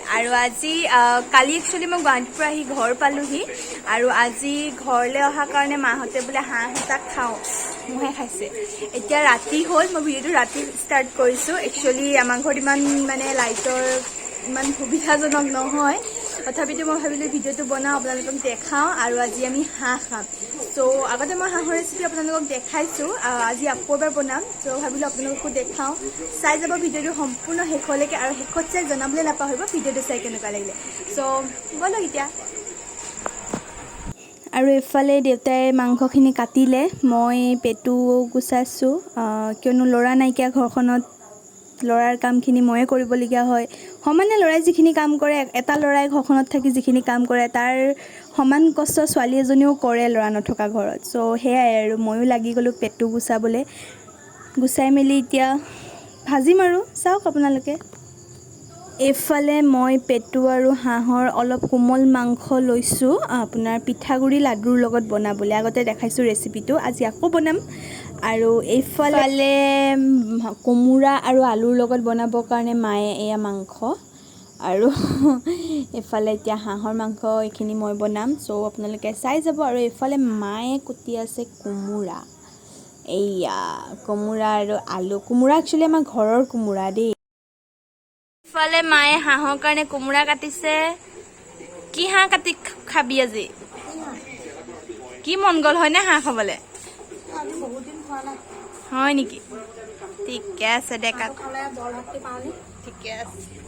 আৰু আজি কালি একচুৱেলি মই গুৱাহাটীৰ পৰা আহি ঘৰ পালোহি আৰু আজি ঘৰলৈ অহাৰ কাৰণে মাহঁতে বোলে হাঁহ এটা খাওঁ মোহে খাইছে এতিয়া ৰাতি হ'ল মই ভিডিঅ'টো ৰাতি ষ্টাৰ্ট কৰিছোঁ একচুৱেলি আমাৰ ঘৰত ইমান মানে লাইটৰ ইমান সুবিধাজনক নহয় তথাপিতো মই ভাবিলোঁ ভিডিঅ'টো বনাওঁ আপোনালোকক দেখাওঁ আৰু আজি আমি হাঁহ খাম চ' আগতে মই হাঁহৰ ৰেচিপি আপোনালোকক দেখাইছোঁ আজি আকৌ এবাৰ বনাম চ' ভাবিলোঁ আপোনালোককো দেখাওঁ চাই যাব ভিডিঅ'টো সম্পূৰ্ণ শেষলৈকে আৰু শেষত চাই জনাবলৈ নাপাহৰিব ভিডিঅ'টো চাই কেনেকুৱা লাগিলে চ' ব'লক এতিয়া আৰু এফালে দেউতাই মাংসখিনি কাটিলে মই পেটু গুচাইছোঁ কিয়নো ল'ৰা নাইকিয়া ঘৰখনত ল'ৰাৰ কামখিনি ময়ে কৰিবলগীয়া হয় সমানে ল'ৰাই যিখিনি কাম কৰে এটা ল'ৰাই ঘৰখনত থাকি যিখিনি কাম কৰে তাৰ সমান কষ্ট ছোৱালী এজনীও কৰে ল'ৰা নথকা ঘৰত চ' সেয়াই আৰু ময়ো লাগি গ'লোঁ পেটু গুচাবলৈ গুচাই মেলি এতিয়া ভাজিম আৰু চাওক আপোনালোকে এইফালে মই পেটু আৰু হাঁহৰ অলপ কোমল মাংস লৈছোঁ আপোনাৰ পিঠাগুড়ি লাডুৰ লগত বনাবলৈ আগতে দেখাইছোঁ ৰেচিপিটো আজি আকৌ বনাম আৰু এইফালে কোমোৰা আৰু আলুৰ লগত বনাবৰ কাৰণে মায়ে এয়া মাংস আৰু এইফালে এতিয়া হাঁহৰ মাংস এইখিনি মই বনাম চ' আপোনালোকে চাই যাব আৰু এইফালে মায়ে কুটি আছে কোমোৰা এইয়া কোমোৰা আৰু আলু কোমোৰা একচুৱেলি আমাৰ ঘৰৰ কোমোৰা দেই ইফালে মায়ে হাঁহৰ কাৰণে কোমোৰা কাটিছে কি হাঁহ কাটি খাবি আজি কি মন গ'ল হয়নে হাঁহ খাবলৈ হয় নেকি ঠিকে আছে দে কাট ঠিকে আছে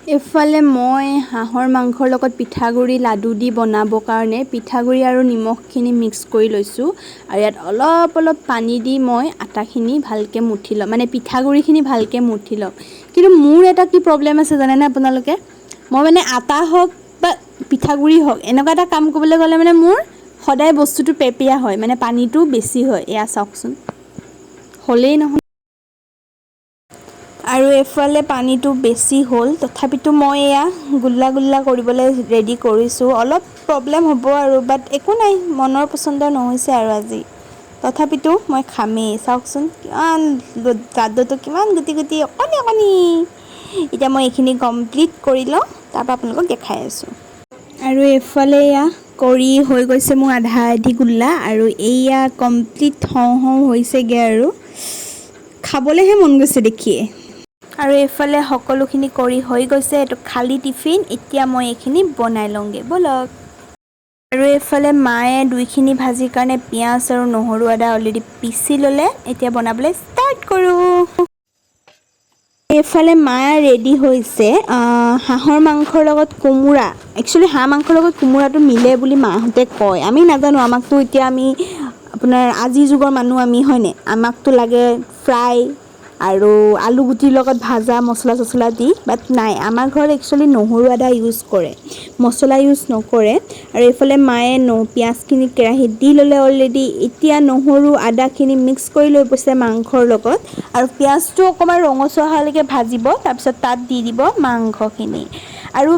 এইফালে মই হাঁহৰ মাংসৰ লগত পিঠাগুড়ি লাডু দি বনাবৰ কাৰণে পিঠাগুড়ি আৰু নিমখখিনি মিক্স কৰি লৈছোঁ আৰু ইয়াত অলপ অলপ পানী দি মই আটাখিনি ভালকৈ মুঠি ল'ম মানে পিঠাগুড়িখিনি ভালকৈ মুঠি ল'ম কিন্তু মোৰ এটা কি প্ৰব্লেম আছে জানেনে আপোনালোকে মই মানে আটা হওক বা পিঠাগুড়ি হওক এনেকুৱা এটা কাম কৰিবলৈ গ'লে মানে মোৰ সদায় বস্তুটো পেপীয়া হয় মানে পানীটো বেছি হয় এয়া চাওকচোন হ'লেই নহয় আৰু এইফালে পানীটো বেছি হ'ল তথাপিতো মই এয়া গুল্লা গুল্লা কৰিবলৈ ৰেডি কৰিছোঁ অলপ প্ৰব্লেম হ'ব আৰু বাট একো নাই মনৰ পচন্দ নহৈছে আৰু আজি তথাপিতো মই খামেই চাওকচোন কিমান লাডুটো কিমান গুটি গুটি অকণি অকণি এতিয়া মই এইখিনি কমপ্লিট কৰি লওঁ তাৰপৰা আপোনালোকক দেখাই আছোঁ আৰু এইফালে এয়া কৰি হৈ গৈছে মোৰ আধা আধি গুল্লা আৰু এইয়া কমপ্লিট হওঁ হওঁ হৈছেগৈ আৰু খাবলৈহে মন গৈছে দেখিয়ে আৰু এইফালে সকলোখিনি কৰি হৈ গৈছে এইটো খালী টিফিন এতিয়া মই এইখিনি বনাই লওঁগৈ ব'লক আৰু এইফালে মায়ে দুইখিনি ভাজিৰ কাৰণে পিঁয়াজ আৰু নহৰু আদা অলৰেডি পিচি ল'লে এতিয়া বনাবলৈ ষ্টাৰ্ট কৰোঁ এইফালে মা ৰেডি হৈছে হাঁহৰ মাংসৰ লগত কোমোৰা একচুৱেলি হাঁহ মাংসৰ লগত কোমোৰাটো মিলে বুলি মাহঁতে কয় আমি নাজানো আমাকতো এতিয়া আমি আপোনাৰ আজিৰ যুগৰ মানুহ আমি হয়নে আমাকতো লাগে ফ্ৰাই আৰু আলু গুটিৰ লগত ভাজা মছলা চছলা দি বাট নাই আমাৰ ঘৰত একচুৱেলি নহৰু আদা ইউজ কৰে মছলা ইউজ নকৰে আৰু এইফালে মায়ে পিঁয়াজখিনি কেৰাহীত দি ল'লে অলৰেডি এতিয়া নহৰু আদাখিনি মিক্স কৰি লৈ গৈছে মাংসৰ লগত আৰু পিঁয়াজটো অকণমান ৰঙচুৱা হোৱালৈকে ভাজিব তাৰপিছত তাত দি দিব মাংসখিনি আৰু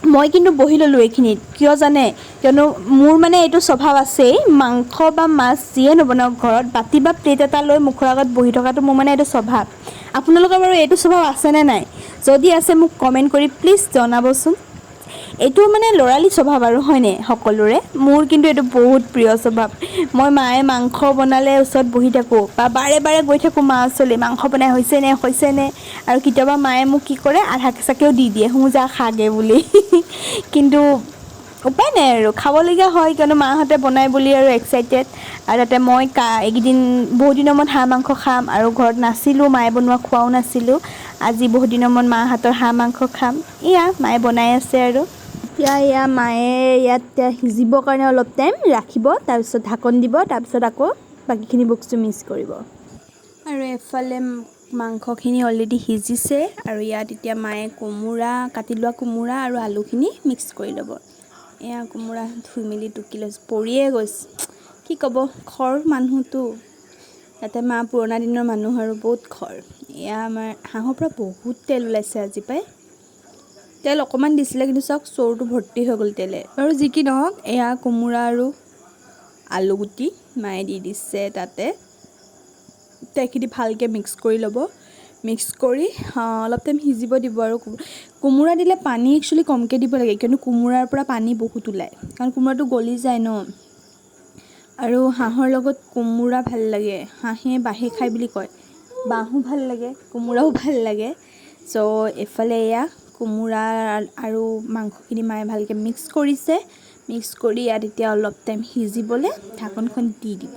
মই কিন্তু বহি ল'লোঁ এইখিনিত কিয় জানে কিয়নো মোৰ মানে এইটো স্বভাৱ আছেই মাংস বা মাছ যিয়ে নবনাওক ঘৰত বাতি বা প্লেট এটা লৈ মুখৰ আগত বহি থকাটো মোৰ মানে এইটো স্বভাৱ আপোনালোকৰ বাৰু এইটো স্বভাৱ আছেনে নাই যদি আছে মোক কমেণ্ট কৰি প্লিজ জনাবচোন এইটো মানে ল'ৰালি স্বভাৱ আৰু হয়নে সকলোৰে মোৰ কিন্তু এইটো বহুত প্ৰিয় স্বভাৱ মই মায়ে মাংস বনালে ওচৰত বহি থাকোঁ বা বাৰে বাৰে গৈ থাকোঁ মা ওচৰলৈ মাংস বনাই হৈছেনে আৰু কেতিয়াবা মায়ে মোক কি কৰে আধা কেঁচাকৈও দি দিয়ে যা খাগে বুলি কিন্তু উপায় নাই আৰু খাবলগীয়া হয় কিয়নো মাহঁতে বনাই বুলি আৰু এক্সাইটেড আৰু তাতে মই এইকেইদিন বহুত দিনৰ মূৰত হাঁহ মাংস খাম আৰু ঘৰত নাছিলোঁ মায়ে বনোৱা খোৱাও নাছিলোঁ আজি বহুত দিনৰ মূৰত মাৰ হাতৰ হাঁহ মাংস খাম এয়া মায়ে বনাই আছে আৰু এতিয়া এয়া মায়ে ইয়াত সিজিবৰ কাৰণে অলপ টাইম ৰাখিব তাৰপিছত ঢাকন দিব তাৰপিছত আকৌ বাকীখিনি বস্তু মিক্স কৰিব আৰু এফালে মাংসখিনি অলৰেডি সিজিছে আৰু ইয়াত এতিয়া মায়ে কাটি লোৱা কোমোৰা আৰু আলুখিনি মিক্স কৰি ল'ব এয়া কোমোৰা ধুই মেলি টুকি লৈছোঁ পৰিয়ে গৈছে কি ক'ব খৰ মানুহটো তাতে মা পুৰণা দিনৰ মানুহ আৰু বহুত খৰ এয়া আমাৰ হাঁহৰ পৰা বহুত তেল ওলাইছে আজি পাই তেল অকণমান দিছিলে কিন্তু চাওক চৰুটো ভৰ্তি হৈ গ'ল তেলে আৰু যি কি নহওক এয়া কোমোৰা আৰু আলু গুটি মায়ে দি দিছে তাতে এইখিনি ভালকৈ মিক্স কৰি ল'ব মিক্স কৰি অলপ টাইম সিজিব দিব আৰু কোমোৰা দিলে পানী একচুৱেলি কমকৈ দিব লাগে কিন্তু কোমোৰাৰ পৰা পানী বহুত ওলায় কাৰণ কোমোৰাটো গলি যায় ন আৰু হাঁহৰ লগত কোমোৰা ভাল লাগে হাঁহে বাঁহে খাই বুলি কয় বাঁহো ভাল লাগে কোমোৰাও ভাল লাগে চ' এফালে এয়া কোমোৰা আৰু মাংসখিনি মায়ে ভালকৈ মিক্স কৰিছে মিক্স কৰি ইয়াত এতিয়া অলপ টাইম সিজিবলৈ ঢাকনখন দি দিব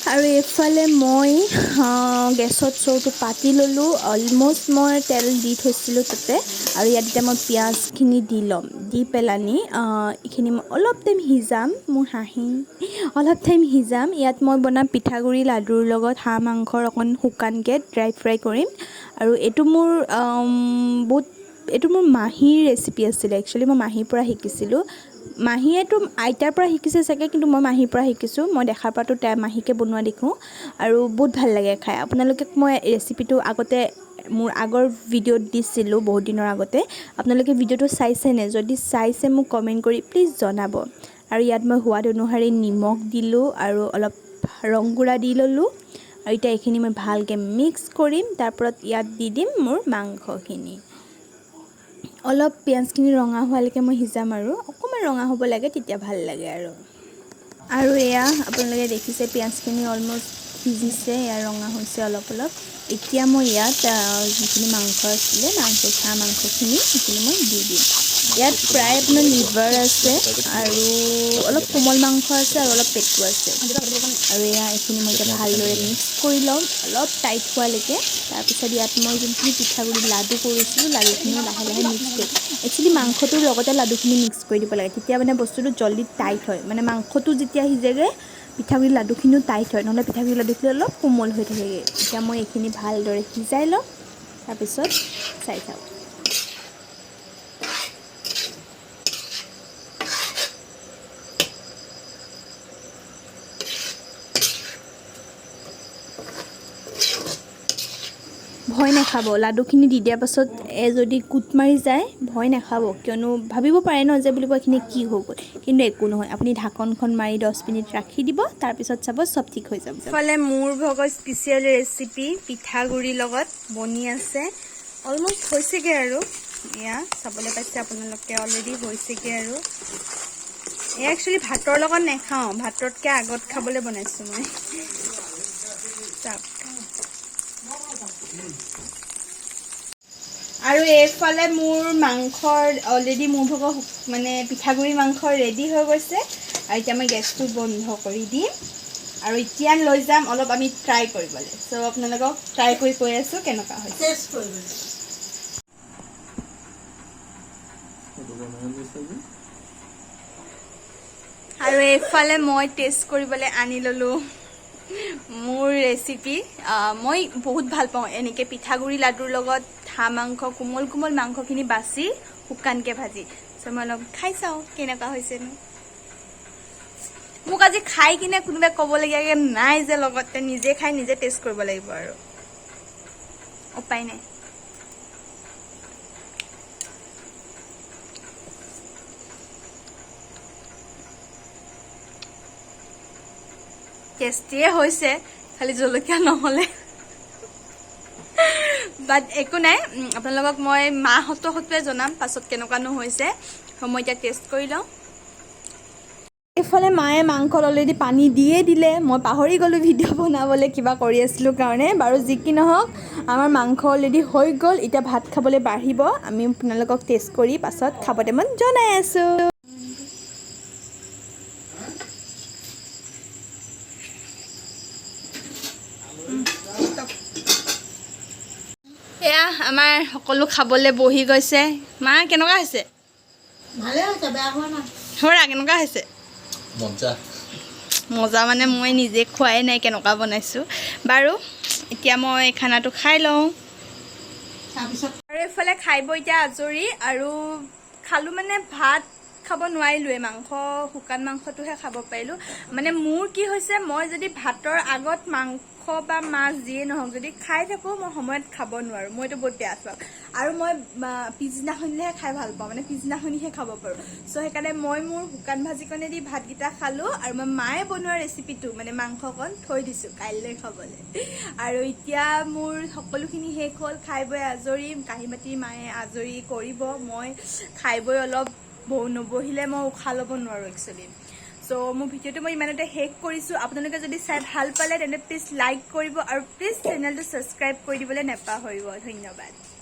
আৰু এইফালে মই গেছত চৌটো পাতি ল'লোঁ অলম'ষ্ট মই তেল দি থৈছিলোঁ তাতে আৰু ইয়াত এতিয়া মই পিঁয়াজখিনি দি ল'ম দি পেলানি এইখিনি মই অলপ টাইম সিজাম মোৰ হাঁহি অলপ টাইম সিজাম ইয়াত মই বনাম পিঠাগুড়ি লাডুৰ লগত হাঁহ মাংসৰ অকণ শুকানকৈ ড্ৰাই ফ্ৰাই কৰিম আৰু এইটো মোৰ মাহীৰ ৰেচিপি আছিলে একচুৱেলি মই মাহীৰ পৰা শিকিছিলোঁ মাহীয়েতো আইতাৰ পৰা শিকিছে চাগে কিন্তু মই মাহীৰ পৰা শিকিছোঁ মই দেখাৰ পৰাতো মাহীকে বনোৱা দেখোঁ আৰু বহুত ভাল লাগে খাই আপোনালোকে মই ৰেচিপিটো আগতে মোৰ আগৰ ভিডিঅ'ত দিছিলোঁ বহুত দিনৰ আগতে আপোনালোকে ভিডিঅ'টো চাইছেনে যদি চাইছে মোক কমেণ্ট কৰি প্লিজ জনাব আৰু ইয়াত মই সোৱাদ অনুসৰি নিমখ দিলোঁ আৰু অলপ ৰং গুড়া দি ল'লোঁ আৰু এতিয়া এইখিনি মই ভালকৈ মিক্স কৰিম তাৰপৰত ইয়াত দি দিম মোৰ মাংসখিনি অলপ পিঁয়াজখিনি ৰঙা হোৱালৈকে মই সিজাম আৰু অকণমান ৰঙা হ'ব লাগে তেতিয়া ভাল লাগে আৰু এয়া আপোনালোকে দেখিছে পিঁয়াজখিনি অলম'ষ্ট সিজিছে এয়া ৰঙা হৈছে অলপ অলপ এতিয়া মই ইয়াত যিখিনি মাংস আছিলে হাঁহ মাংসখিনি সেইখিনি মই দি দিম ইয়াত প্ৰায় আপোনাৰ লিভাৰ আছে আৰু অলপ কোমল মাংস আছে আৰু অলপ পেটু আছে আৰু এয়া এইখিনি মই এতিয়া ভালদৰে মিক্স কৰি ল'ম অলপ টাইট হোৱালৈকে তাৰপিছত ইয়াত মই যোনখিনি পিঠাগুড়ি লাডু কৰিছিলোঁ লাডুখিনি লাহে লাহে মিক্স কৰি একচুৱেলি মাংসটোৰ লগতে লাডুখিনি মিক্স কৰি দিব লাগে তেতিয়া মানে বস্তুটো জল্দি টাইট হয় মানে মাংসটো যেতিয়া সিজেগৈ পিঠাগুড়ি লাডুখিনিও টাইট হয় নহ'লে পিঠাগুড়ি লাডুখিনি অলপ কোমল হৈ থাকেগৈ এতিয়া মই এইখিনি ভালদৰে সিজাই ল'ম তাৰপিছত চাই থাকক ভয় নাখাব লাডুখিনি দি দিয়াৰ পাছত যদি কুট মাৰি যায় ভয় নাখাব কিয়নো ভাবিব পাৰে ন যে বুলিব এইখিনি কি হৈ গ'ল কিন্তু একো নহয় আপুনি ঢাকনখন মাৰি 10 মিনিট ৰাখি দিব তাৰপিছত চাব চব ঠিক হৈ যাব ইফালে মোৰ ভাগৰ স্পেচিয়েল ৰেচিপি পিঠাগুড়িৰ লগত বনি আছে অলম'ষ্ট হৈছেগৈ আৰু এয়া চাবলৈ পাইছে আপোনালোকে অলৰেডি হৈছেগৈ আৰু এয়া একচুৱেলি ভাতৰ লগত নাখাওঁ ভাততকৈ আগত খাবলৈ বনাইছোঁ মই চাওক আৰু এইফালে মোৰ মাংসৰ অলৰেডি মোৰ ভাগৰ মানে পিঠাগুড়ি মাংস ৰেডি হৈ গৈছে আৰু এতিয়া মই গেছটো বন্ধ কৰি দিম আৰু এতিয়া লৈ যাম অলপ আমি ট্ৰাই কৰিবলৈ চ' আপোনালোকক ট্ৰাই কৰি কৈ আছোঁ কেনেকুৱা হৈছে আৰু এইফালে মই টেষ্ট কৰিবলৈ আনি ল'লোঁ মোৰ ৰেচিপি মই বহুত ভাল পাওঁ এনেকৈ পিঠাগুড়ি লাডুৰ লগত হাঁহ মাংস কোমল কোমল মাংসখিনি বাছি শুকানকৈ ভাজি চ' মই অলপ খাই চাওঁ কেনেকুৱা হৈছেনো মোক আজি খাই কিনে কোনোবাই ক'বলগীয়াকৈ নাই যে লগতে নিজে খাই নিজে টেষ্ট কৰিব লাগিব আৰু উপায় নাই টেষ্টিয়ে হৈছে খালি জলকীয়া নহ'লে বাট একো নাই আপোনালোকক মই মাহঁতৰ সৈতে জনাম পাছত কেনেকুৱানো হৈছে মই এতিয়া টেষ্ট কৰি লওঁ এইফালে মায়ে মাংসত অলৰেডি পানী দিয়ে দিলে মই পাহৰি গ'লোঁ ভিডিঅ' বনাবলৈ কিবা কৰি আছিলোঁ কাৰণে বাৰু যি কি নহওক আমাৰ মাংস অলৰেডি হৈ গ'ল এতিয়া ভাত খাবলৈ বাঢ়িব আমি আপোনালোকক টেষ্ট কৰি পাছত খাব টাইমত জনাই আছোঁ এয়া আমাৰ সকলো খাবলৈ বহি গৈছে মা কেনেকুৱা হৈছে ভালে হৈছে বেয়া হোৱা নাই হৰা কেনেকুৱা হৈছে মজা মানে মই নিজে খোৱাই নাই কেনেকুৱা বনাইছোঁ বাৰু এতিয়া মই খানাটো খাই লওঁ তাৰপিছত আৰু এইফালে খাই বৈ এতিয়া আজৰি আৰু খালোঁ মানে ভাত খাব নোৱাৰিলোৱে মাংস শুকান মাংসটোহে খাব পাৰিলোঁ মানে মোৰ কি হৈছে মই যদি ভাতৰ আগত মাংস বা মাছ যিয়ে নহওক যদি খাই থাকোঁ মই সময়ত খাব নোৱাৰোঁ মই এইটো বহুত বেয়া পাওঁ আৰু মই পিছদিনাখনিলেহে খাই ভাল পাওঁ মানে পিছদিনাখনিহে খাব পাৰোঁ চ' সেইকাৰণে মই মোৰ শুকান ভাজিকণেদি ভাতকেইটা খালোঁ আৰু মই মায়ে বনোৱা ৰেচিপিটো মানে মাংসকণ থৈ দিছোঁ কাইলৈ খাবলৈ আৰু এতিয়া মোৰ সকলোখিনি শেষ হ'ল খাই বৈ আজৰি কাঁহী বাতি মায়ে আজৰি কৰিব মই খাই বৈ অলপ নবহিলে মই উশাহ ল'ব নোৱাৰোঁ একচুৱেলি চ' মোৰ ভিডিঅ'টো মই ইমানতে শেষ কৰিছোঁ আপোনালোকে যদি চাই ভাল পালে তেন্তে প্লিজ লাইক কৰিব আৰু প্লিজ চেনেলটো ছাবস্ক্ৰাইব কৰি দিবলৈ নাপাহৰিব ধন্যবাদ